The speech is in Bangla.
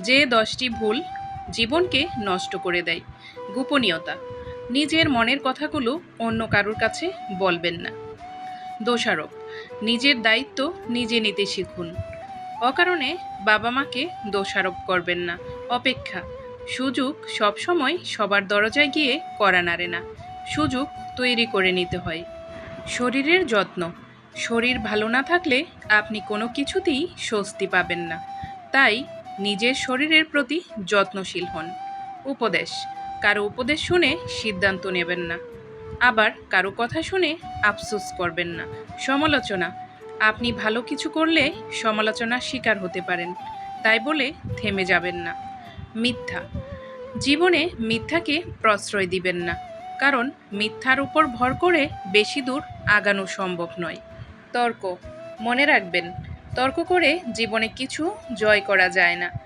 যে 10টি ভুল জীবনকে নষ্ট করে দেয়। গোপনীয়তা, নিজের মনের কথাগুলো অন্য কারোর কাছে বলবেন না। দোষারোপ, নিজের দায়িত্ব নিজে নিতে শিখুন। অকারণে বাবা মাকে দোষারোপ করবেন না। অপেক্ষা, সুযোগ সবসময় সবার দরজায় গিয়ে কড়া নাড়ে না, সুযোগ তৈরি করে নিতে হয়। শরীরের যত্ন, শরীর ভালো না থাকলে আপনি কোনো কিছুতেই স্বস্তি পাবেন না, তাই নিজের শরীরের প্রতি যত্নশীল হন। উপদেশ, কারো উপদেশ শুনে সিদ্ধান্ত নেবেন না, আবার কারো কথা শুনে আফসোস করবেন না। সমালোচনা, আপনি ভালো কিছু করলে সমালোচনার শিকার হতে পারেন, তাই বলে থেমে যাবেন না। মিথ্যা, জীবনে মিথ্যাকে প্রশ্রয় দিবেন না, কারণ মিথ্যার উপর ভর করে বেশি দূর আগানো সম্ভব নয়। তর্ক, মনে রাখবেন তর্ক করে জীবনে কিছু জয় করা যায় না।